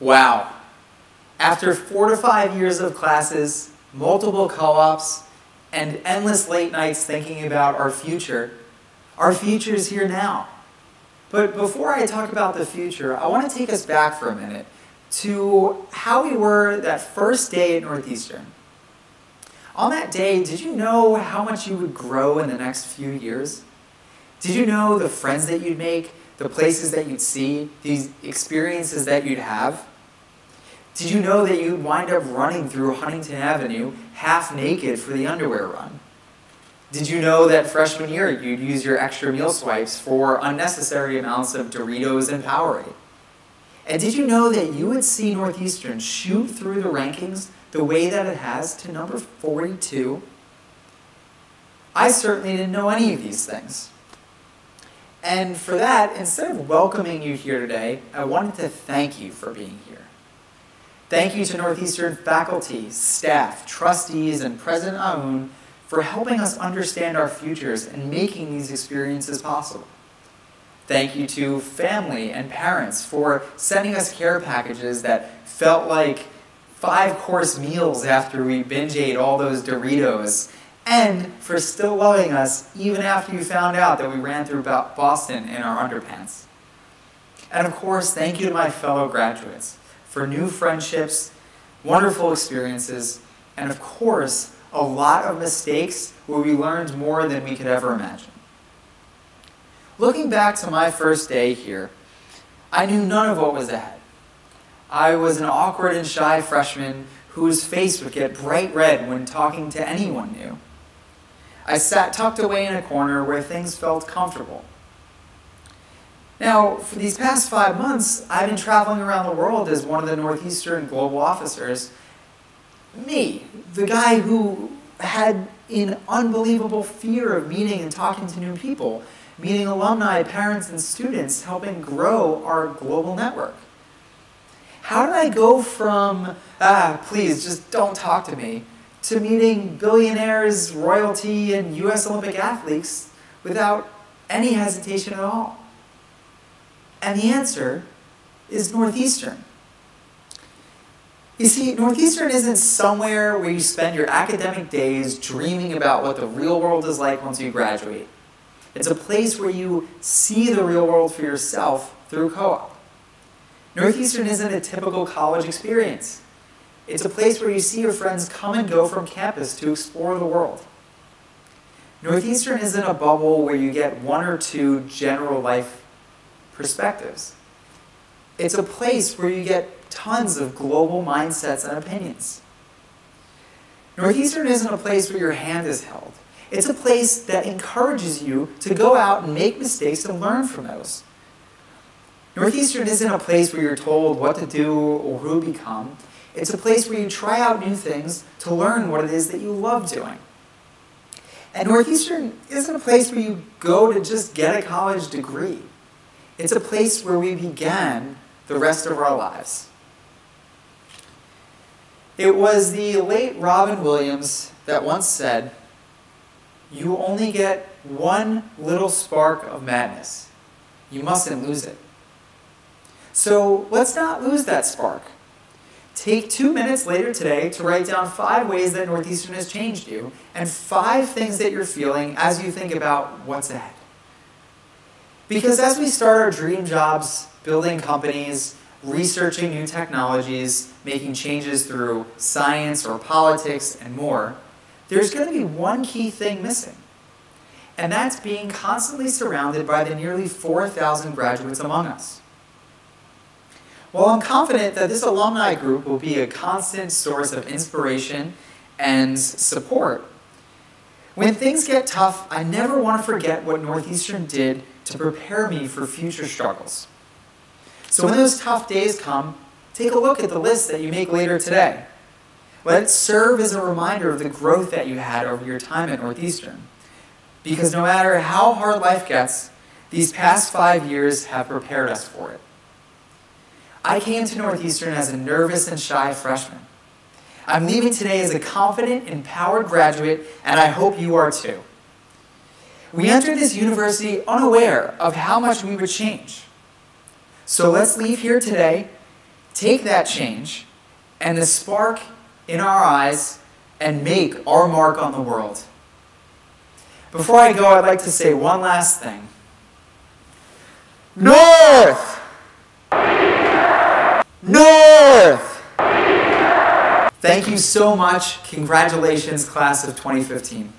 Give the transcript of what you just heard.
Wow. After 4 to 5 years of classes, multiple co-ops, and endless late nights thinking about our future is here now. But before I talk about the future, I want to take us back for a minute to how we were that first day at Northeastern. On that day, did you know how much you would grow in the next few years? Did you know the friends that you'd make, the places that you'd see, these experiences that you'd have? Did you know that you'd wind up running through Huntington Avenue half naked for the underwear run? Did you know that freshman year you'd use your extra meal swipes for unnecessary amounts of Doritos and Powerade? And did you know that you would see Northeastern shoot through the rankings the way that it has to number 42? I certainly didn't know any of these things. And for that, instead of welcoming you here today, I wanted to thank you for being here. Thank you to Northeastern faculty, staff, trustees, and President Aoun for helping us understand our futures and making these experiences possible. Thank you to family and parents for sending us care packages that felt like 5-course meals after we binge ate all those Doritos, and for still loving us even after you found out that we ran through Boston in our underpants. And of course, thank you to my fellow graduates for new friendships, wonderful experiences, and of course, a lot of mistakes where we learned more than we could ever imagine. Looking back to my first day here, I knew none of what was ahead. I was an awkward and shy freshman whose face would get bright red when talking to anyone new. I sat tucked away in a corner where things felt comfortable. Now, for these past 5 months, I've been traveling around the world as one of the Northeastern global officers. Me, the guy who had an unbelievable fear of meeting and talking to new people, meeting alumni, parents, and students, helping grow our global network. How did I go from, please, just don't talk to me, to meeting billionaires, royalty, and US Olympic athletes without any hesitation at all? And the answer is Northeastern. You see, Northeastern isn't somewhere where you spend your academic days dreaming about what the real world is like once you graduate. It's a place where you see the real world for yourself through co-op. Northeastern isn't a typical college experience. It's a place where you see your friends come and go from campus to explore the world. Northeastern isn't a bubble where you get 1 or 2 general life perspectives. It's a place where you get tons of global mindsets and opinions. Northeastern isn't a place where your hand is held. It's a place that encourages you to go out and make mistakes and learn from those. Northeastern isn't a place where you're told what to do or who to become. It's a place where you try out new things to learn what it is that you love doing. And Northeastern isn't a place where you go to just get a college degree. It's a place where we began the rest of our lives. It was the late Robin Williams that once said, "You only get one little spark of madness. You mustn't lose it." So let's not lose that spark. Take 2 minutes later today to write down 5 ways that Northeastern has changed you and 5 things that you're feeling as you think about what's ahead. Because as we start our dream jobs, building companies, researching new technologies, making changes through science or politics and more, there's going to be one key thing missing. And that's being constantly surrounded by the nearly 4,000 graduates among us. While I'm confident that this alumni group will be a constant source of inspiration and support, when things get tough, I never want to forget what Northeastern did to prepare me for future struggles. So when those tough days come, take a look at the list that you make later today. Let it serve as a reminder of the growth that you had over your time at Northeastern. Because no matter how hard life gets, these past 5 years have prepared us for it. I came to Northeastern as a nervous and shy freshman. I'm leaving today as a confident, empowered graduate, and I hope you are too. We entered this university unaware of how much we would change. So let's leave here today take that change and the spark in our eyes and make our mark on the world. Before I go, I'd like to say one last thing. North! North! Thank you so much. Congratulations, class of 2015.